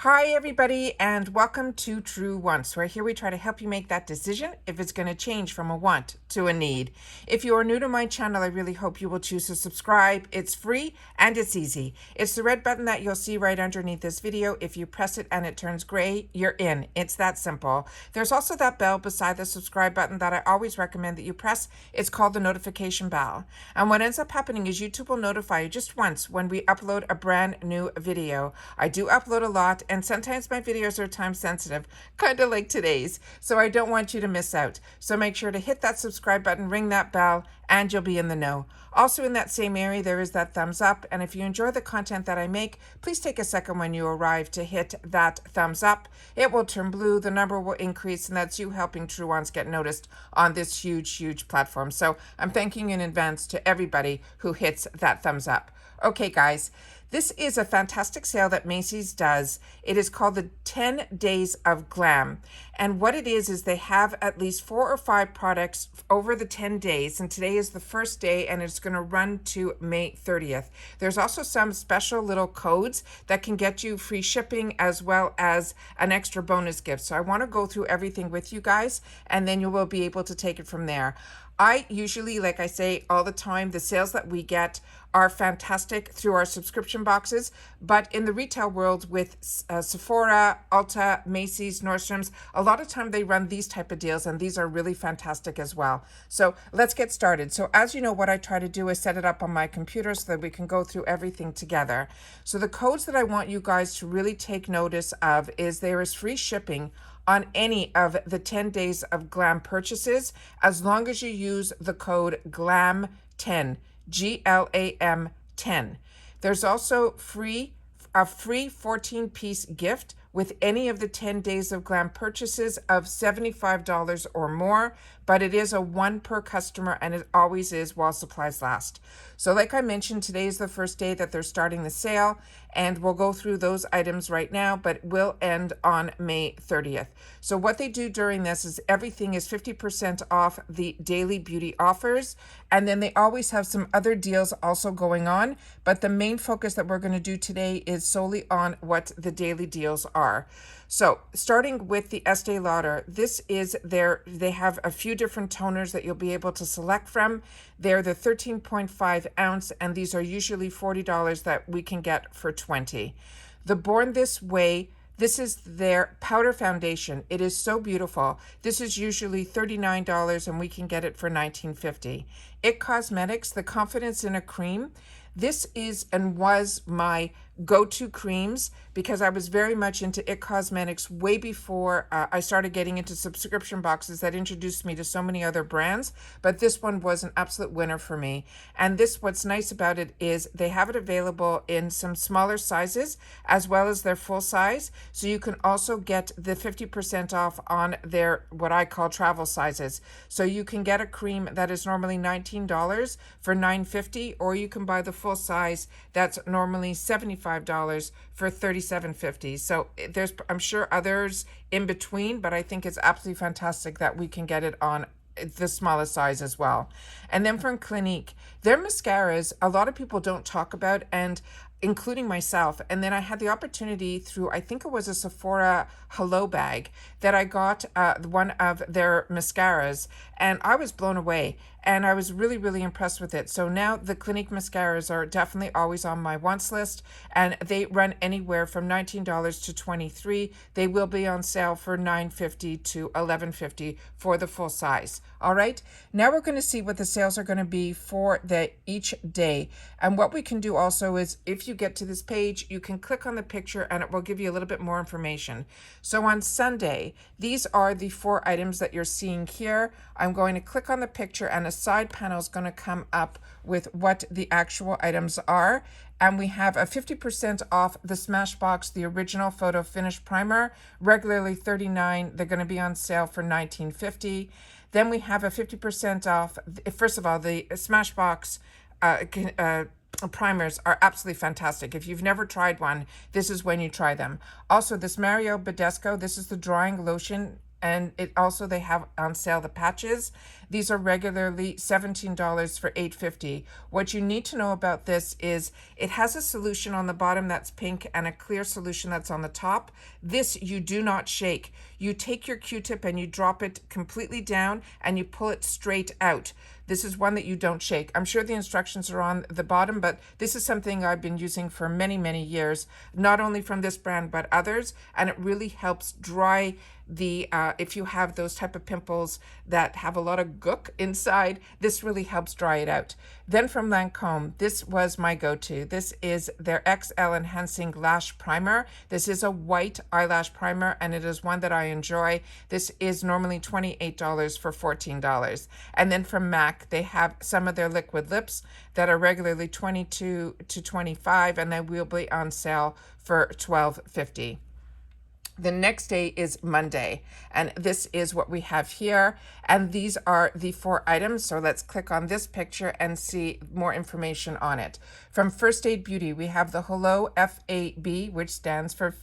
Hi, everybody, and welcome to True Wants, where here we try to help you make that decision if it's going to change from a want to a need. If you are new to my channel, I really hope you will choose to subscribe. It's free and it's easy. It's the red button that you'll see right underneath this video. If you press it and it turns gray, you're in. It's that simple. There's also that bell beside the subscribe button that I always recommend that you press. It's called the notification bell. And what ends up happening is YouTube will notify you just once when we upload a brand new video. I do upload a lot, and sometimes my videos are time sensitive, kind of like today's, so I don't want you to miss out. So make sure to hit that subscribe button, ring that bell, and you'll be in the know. Also in that same area, there is that thumbs up, and if you enjoy the content that I make, please take a second when you arrive to hit that thumbs up. It will turn blue, the number will increase, and that's you helping True Ones get noticed on this huge platform. So I'm thanking in advance to everybody who hits that thumbs up. Okay, guys. This is a fantastic sale that Macy's does. It is called the 10 Days of Glam. And what it is they have at least 4 or 5 products over the 10 days. And today is the first day, and it's going to run to May 30th. There's also some special little codes that can get you free shipping as well as an extra bonus gift. So I want to go through everything with you guys, and then you will be able to take it from there. I usually, like I say all the time, the sales that we get are fantastic through our subscription boxes, but in the retail world with Sephora, ULTA, Macys, Nordstrom's, a lot of time they run these type of deals, and these are really fantastic as well. So let's get started. So as you know, what I try to do is set it up on my computer so that we can go through everything together. So the codes that I want you guys to really take notice of is there is free shipping on any of the 10 Days of Glam purchases, as long as you use the code GLAM10, GLAM 10. There's also a free 14-piece gift with any of the 10 Days of Glam purchases of $75 or more, but it is a one per customer, and it always is while supplies last. So like I mentioned, today is the first day that they're starting the sale, and we'll go through those items right now, but it will end on May 30th. So what they do during this is everything is 50% off the daily beauty offers, and then they always have some other deals also going on, but the main focus that we're going to do today is solely on what the daily deals are. So starting with the Estee Lauder, this is they have a few different toners that you'll be able to select from. They're the 13.5 ounce, and these are usually $40 that we can get for $20. The Born This Way, this is their powder foundation. It is so beautiful. This is usually $39, and we can get it for $19.50. IT Cosmetics, the Confidence in a Cream. This is and was my go-to creams because I was very much into IT Cosmetics way before I started getting into subscription boxes that introduced me to so many other brands, but this one was an absolute winner for me. And this, what's nice about it is they have it available in some smaller sizes as well as their full size, so you can also get the 50% off on their what I call travel sizes. So you can get a cream that is normally $19 for $9.50, or you can buy the full size that's normally $75 for $37.50. So there's, I'm sure, others in between, but I think it's absolutely fantastic that we can get it on the smallest size as well. And then from Clinique, their mascaras, a lot of people don't talk about, and including myself. And then I had the opportunity through, I think it was a Sephora Hello bag, that I got one of their mascaras, and I was blown away. And I was really impressed with it. So now the Clinique mascaras are definitely always on my wants list, and they run anywhere from $19 to $23. They will be on sale for $9.50 to $11.50 for the full size. All right, now we're going to see what the sales are going to be for each day. And what we can do also is, if you get to this page, you can click on the picture and it will give you a little bit more information. So on Sunday, these are the 4 items that you're seeing here. I'm going to click on the picture, and a side panel is going to come up with what the actual items are. And we have a 50% off the Smashbox, the original photo finish primer, regularly $39. They're going to be on sale for $19.50. Then we have a 50% off. First of all, the Smashbox primers are absolutely fantastic. If you've never tried one, this is when you try them. Also, this Mario Badescu, this is the drying lotion and it also, they have on sale the patches. These are regularly $17 for $8.50. What you need to know about this is it has a solution on the bottom that's pink and a clear solution that's on the top. This you do not shake. You take your Q-tip and you drop it completely down and you pull it straight out. This is one that you don't shake. I'm sure the instructions are on the bottom, but this is something I've been using for many, many years, not only from this brand, but others. And it really helps dry the, if you have those type of pimples that have a lot of gook inside, this really helps dry it out. Then from Lancome, this was my go-to. This is their XL Enhancing Lash Primer. This is a white eyelash primer, and it is one that I enjoy. This is normally $28 for $14. And then from MAC, they have some of their liquid lips that are regularly $22 to $25, and they will be on sale for $12.50. The next day is Monday, and this is what we have here, and these are the 4 items. So let's click on this picture and see more information on it. From First Aid Beauty, we have the Hello FAB, which stands for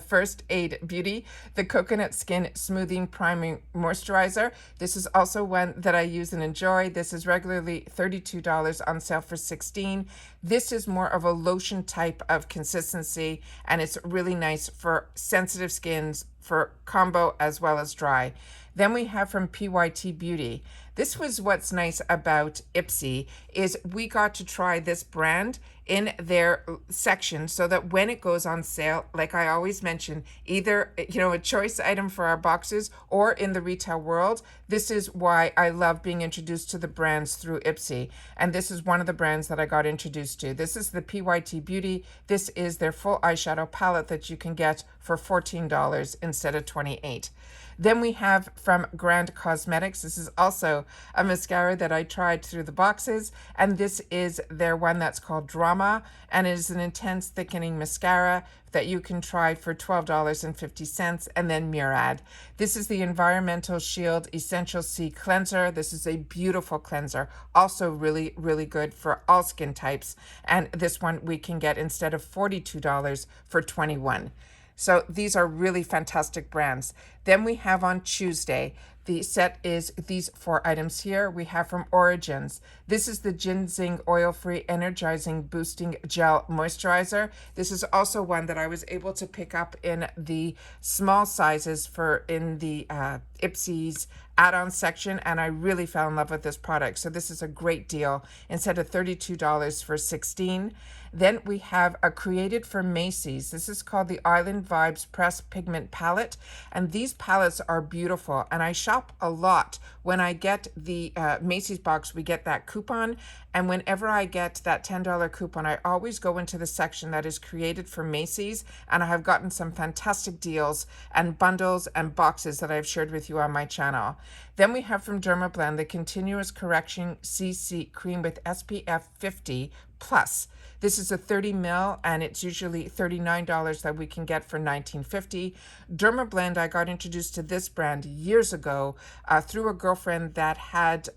First Aid Beauty, the Coconut Skin Smoothing Priming Moisturizer. This is also one that I use and enjoy. This is regularly $32, on sale for $16. This is more of a lotion type of consistency, and it's really nice for sensitive skins, for combo as well as dry. Then we have from PYT Beauty. This was what's nice about Ipsy, is we got to try this brand in their section so that when it goes on sale, like I always mention, either, a choice item for our boxes or in the retail world, this is why I love being introduced to the brands through Ipsy. And this is one of the brands that I got introduced to. This is the PYT Beauty. This is their full eyeshadow palette that you can get for $14 instead of $28. Then we have from Grand Cosmetics. This is also a mascara that I tried through the boxes, and this is their one that's called Drama, and it is an intense thickening mascara that you can try for $12.50, and then Murad. This is the Environmental Shield Essential C Cleanser. This is a beautiful cleanser, also really, really good for all skin types, and this one we can get instead of $42 for $21. So these are really fantastic brands. Then we have on Tuesday, the set is these 4 items here. We have from Origins. This is the Ginseng Oil-Free Energizing Boosting Gel Moisturizer. This is also one that I was able to pick up in the small sizes in the Ipsy's add-on section, and I really fell in love with this product. So this is a great deal. Instead of $32 for $16. Then we have a created for Macy's. This is called the Island Vibes Press Pigment Palette, and these palettes are beautiful, and I shop a lot. When I get the Macy's box, we get that coupon, and whenever I get that $10 coupon, I always go into the section that is created for Macy's, and I have gotten some fantastic deals and bundles and boxes that I've shared with you on my channel. Then we have from Dermablend the Continuous Correction CC Cream with SPF 50+. This is a 30 ml, and it's usually $39 that we can get for $19.50. Dermablend, I got introduced to this brand years ago through a girlfriend that had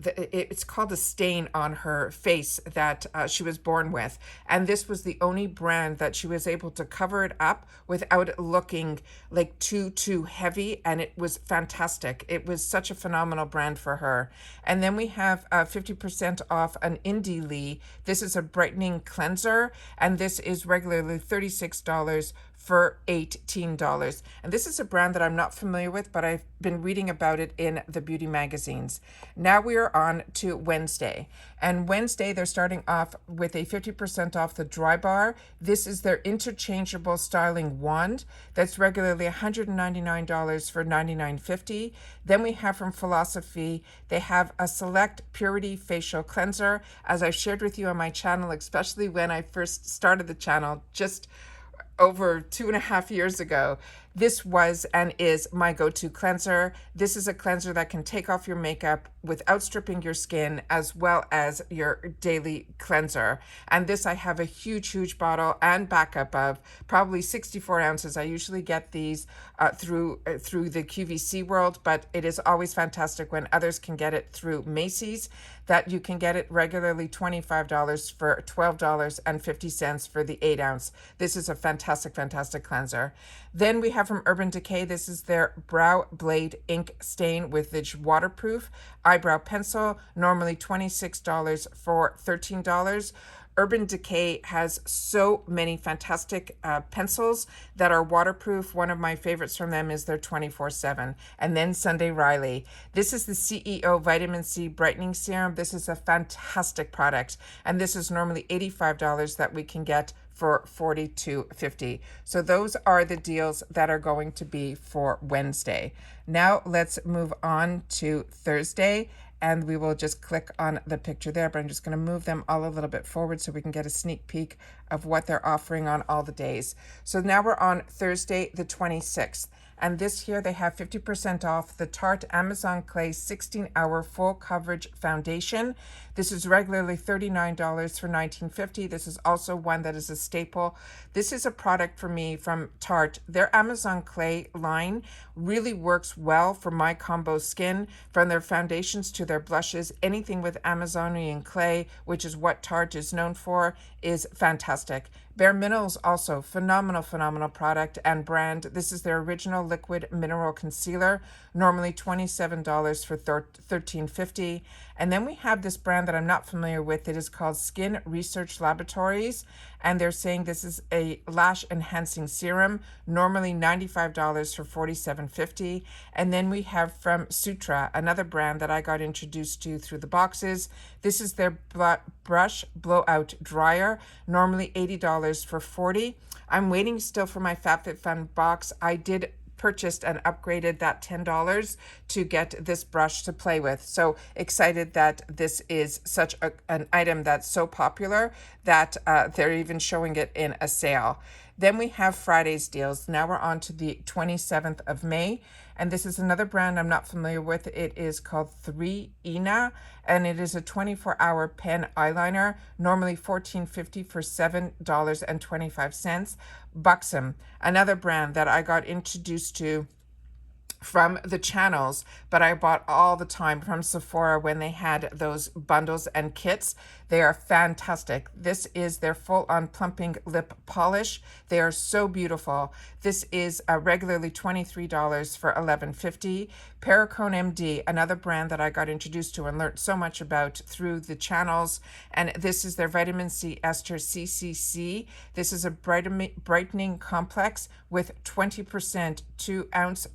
it's called a stain on her face that she was born with, and this was the only brand that she was able to cover it up without it looking like too heavy, and it was fantastic. It was such a phenomenal brand for her. And then we have 50% off an Indie Lee. This is a brightening cleanser, and this is regularly $36 for $18. And this is a brand that I'm not familiar with, but I've been reading about it in the beauty magazines. Now we are on to Wednesday. And Wednesday, they're starting off with a 50% off the Dry Bar. This is their interchangeable styling wand that's regularly $199 for $99.50. Then we have from Philosophy, they have a Select Purity Facial Cleanser. As I've shared with you on my channel, especially when I first started the channel, just over 2.5 years ago, this was and is my go-to cleanser. This is a cleanser that can take off your makeup without stripping your skin, as well as your daily cleanser. And this I have a huge bottle and backup of, probably 64 ounces. I usually get these through the QVC world, but it is always fantastic when others can get it through Macy's. that you can get it regularly $25 for $12.50 for the 8 ounce. This is a fantastic, fantastic cleanser. Then we have from Urban Decay, this is their Brow Blade Ink Stain with the waterproof eyebrow pencil, normally $26 for $13. Urban Decay has so many fantastic pencils that are waterproof. One of my favorites from them is their 24/7. And then Sunday Riley. This is the CEO Vitamin C Brightening Serum. This is a fantastic product. And this is normally $85 that we can get for $42.50. So those are the deals that are going to be for Wednesday. Now let's move on to Thursday. And we will just click on the picture there, but I'm just going to move them all a little bit forward so we can get a sneak peek of what they're offering on all the days. So now we're on Thursday, the 26th. And this here, they have 50% off the Tarte Amazon Clay 16-hour full coverage foundation. This is regularly $39 for $19.50. This is also one that is a staple. This is a product for me from Tarte. Their Amazon Clay line really works well for my combo skin, from their foundations to their blushes. Anything with Amazonian clay, which is what Tarte is known for, is fantastic. Bare Minerals also, phenomenal product and brand. This is their original liquid mineral concealer, normally $27 for $13.50. And then we have this brand that I'm not familiar with. It is called Skin Research Laboratories, and they're saying this is a lash enhancing serum, normally $95 for $47.50. And then we have from Sutra, another brand that I got introduced to through the boxes. This is their brush blowout dryer, normally $80 for $40. I'm waiting still for my FabFitFun box. I did purchased and upgraded that $10 to get this brush to play with. So excited that this is such an item that's so popular that they're even showing it in a sale. Then we have Friday's deals. Now we're on to the 27th of May. And this is another brand I'm not familiar with. It is called 3Ina, and it is a 24-hour pen eyeliner, normally $14.50 for $7.25. Buxom, another brand that I got introduced to from the channels, but I bought all the time from Sephora when they had those bundles and kits. They are fantastic. This is their full-on plumping lip polish. They are so beautiful. This is regularly $23 for $11.50. Perricone MD, another brand that I got introduced to and learned so much about through the channels. And this is their Vitamin C Ester CCC. This is a brightening complex with 20% 2-ounce,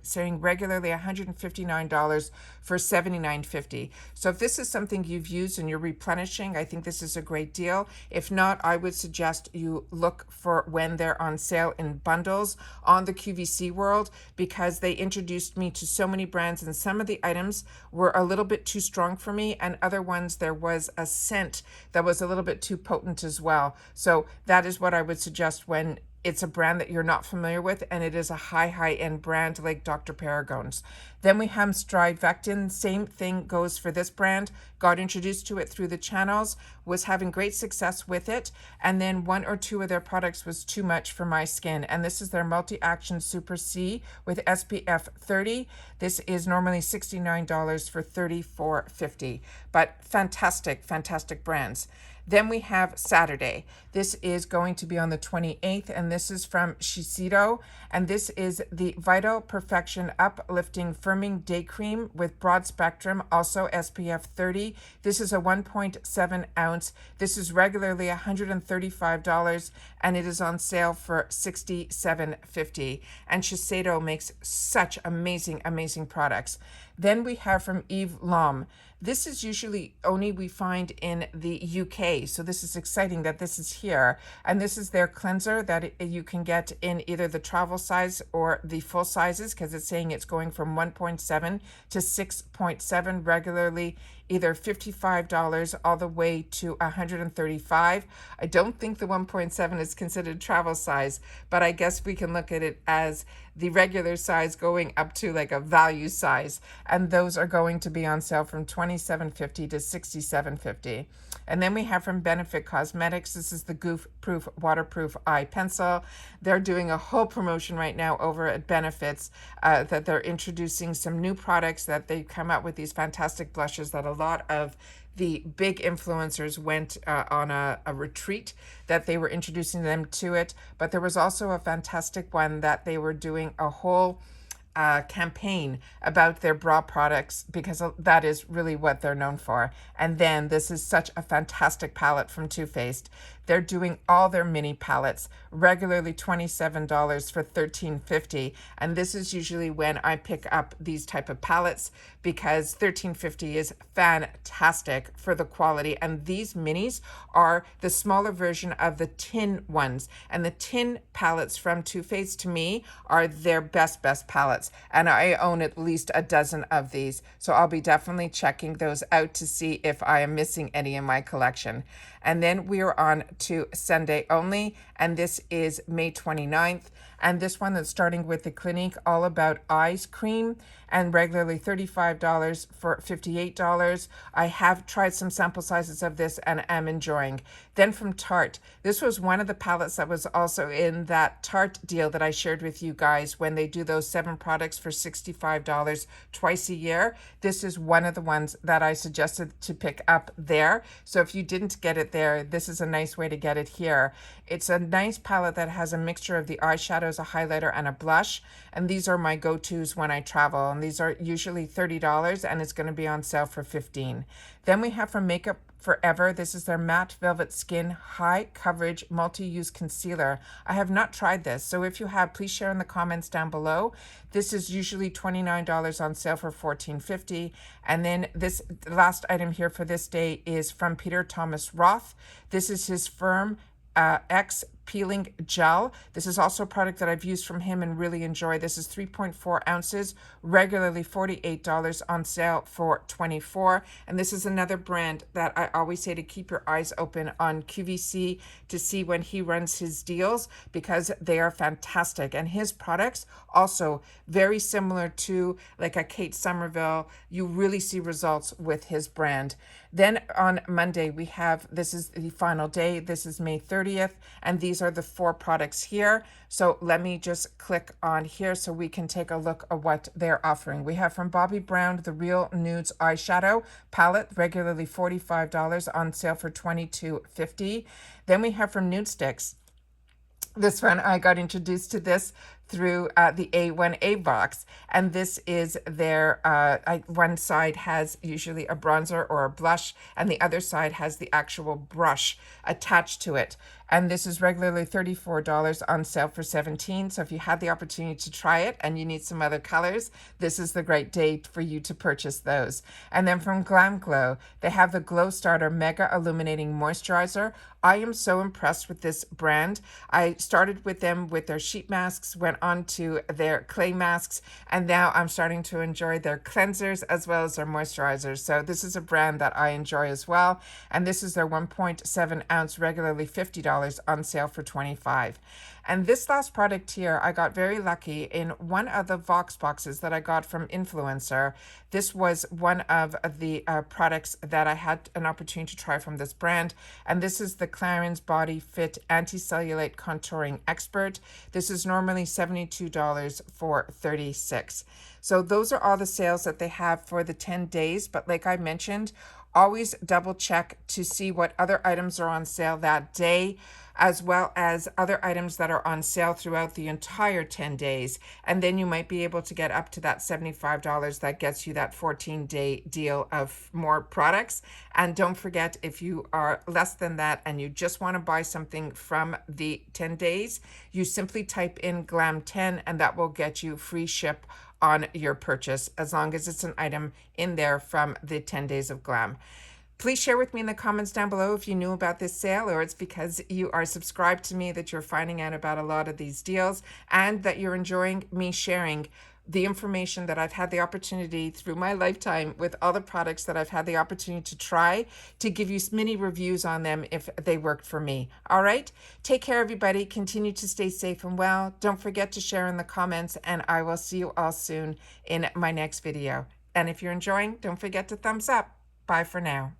saying regularly $159 for $79.50. So if this is something you've used and you're replenishing, I think this is a great deal. If not, I would suggest you look for when they're on sale in bundles on the QVC World, because they introduced me to so many brands, and some of the items were a little bit too strong for me, and other ones there was a scent that was a little bit too potent as well. So that is what I would suggest when it's a brand that you're not familiar with, and it is a high-end brand like Dr. Paragon's. Then we have Strivectin. Same thing goes for this brand. Got introduced to it through the channels, was having great success with it, and then one or two of their products was too much for my skin. And this is their Multi-Action Super C with SPF 30. This is normally $69 for $34.50. But fantastic brands. Then we have Saturday. This is going to be on the 28th, and this is from Shiseido, and this is the Vital Perfection Uplifting Firming Day Cream with broad spectrum, also SPF 30. This is a 1.7 ounce. This is regularly $135, and it is on sale for $67.50. And Shiseido makes such amazing products. Then we have from Yves L'Homme. This is usually only we find in the UK, so this is exciting that this is here. And this is their cleanser that you can get in either the travel size or the full sizes, because it's saying it's going from 1.7 to 6.7, regularly either $55 all the way to $135. I don't think the 1.7 is considered travel size, but I guess we can look at it as the regular size going up to like a value size, and those are going to be on sale from $27.50 to $67.50. And then we have from Benefit Cosmetics, this is the Goof Proof Waterproof Eye Pencil. They're doing a whole promotion right now over at Benefits that they're introducing some new products, that they've come out with these fantastic blushes that a lot of the big influencers went on a retreat that they were introducing them to it. But there was also a fantastic one that they were doing a whole campaign about their bra products, because that is really what they're known for. And then this is such a fantastic palette from Too Faced. They're doing all their mini palettes, regularly $27 for $13.50. And this is usually when I pick up these type of palettes, because $13.50 is fantastic for the quality. And these minis are the smaller version of the tin ones. And the tin palettes from Too Faced, to me, are their best palettes. And I own at least a dozen of these. So I'll be definitely checking those out to see if I am missing any in my collection. And then we are on to Sunday only, and this is May 29th. And this one that's starting with the Clinique All About Eyes cream, and regularly $35 for $58. I have tried some sample sizes of this and am enjoying. Then from Tarte, this was one of the palettes that was also in that Tarte deal that I shared with you guys when they do those 7 products for $65 twice a year. This is one of the ones that I suggested to pick up there. So if you didn't get it there, this is a nice way to get it here. It's a nice palette that has a mixture of the eyeshadows, a highlighter, and a blush. And these are my go-tos when I travel. And these are usually $30, and it's going to be on sale for $15. Then we have from Makeup Forever, this is their Matte Velvet Skin High Coverage Multi-Use Concealer. I have not tried this, so if you have, please share in the comments down below. This is usually $29 on sale for $14.50. And then this last item here for this day is from Peter Thomas Roth. This is his Firm X Peeling Gel. This is also a product that I've used from him and really enjoy. This is 3.4 ounces, regularly $48, on sale for $24. And this is another brand that I always say to keep your eyes open on QVC to see when he runs his deals, because they are fantastic. And his products also very similar to like a Kate Somerville. You really see results with his brand. Then on Monday, we have, this is the final day. This is May 30th. And these are the 4 products here. So let me just click on here so we can take a look at what they're offering. We have from Bobbi Brown, the Real Nudes Eyeshadow Palette, regularly $45, on sale for $22.50. Then we have from Nude Sticks. This one, I got introduced to this through the A1A box. And this is their, one side has usually a bronzer or a blush, and the other side has the actual brush attached to it. And this is regularly $34, on sale for $17. So if you had the opportunity to try it and you need some other colors, this is the great day for you to purchase those. And then from Glam Glow, they have the Glow Starter Mega Illuminating Moisturizer. I am so impressed with this brand. I started with them with their sheet masks, went on to their clay masks, and now I'm starting to enjoy their cleansers as well as their moisturizers. So this is a brand that I enjoy as well. And this is their 1.7 ounce, regularly $50, on sale for $25. And this last product here, I got very lucky in one of the Vox boxes that I got from Influencer. This was one of the products that I had an opportunity to try from this brand. And this is the Clarins Body Fit Anti-Cellulite Contouring Expert. This is normally $72 for $36. So those are all the sales that they have for the 10 days. But like I mentioned, always double check to see what other items are on sale that day, as well as other items that are on sale throughout the entire 10 days. And then you might be able to get up to that $75 that gets you that 14-day deal of more products. And don't forget, if you are less than that and you just want to buy something from the 10 days, you simply type in Glam 10 and that will get you free ship on your purchase, as long as it's an item in there from the 10 days of Glam. Please share with me in the comments down below if you knew about this sale, or it's because you are subscribed to me that you're finding out about a lot of these deals, and that you're enjoying me sharing the information that I've had the opportunity through my lifetime with all the products that I've had the opportunity to try, to give you mini reviews on them if they worked for me. All right, take care, everybody. Continue to stay safe and well. Don't forget to share in the comments, and I will see you all soon in my next video. And if you're enjoying, don't forget to thumbs up. Bye for now.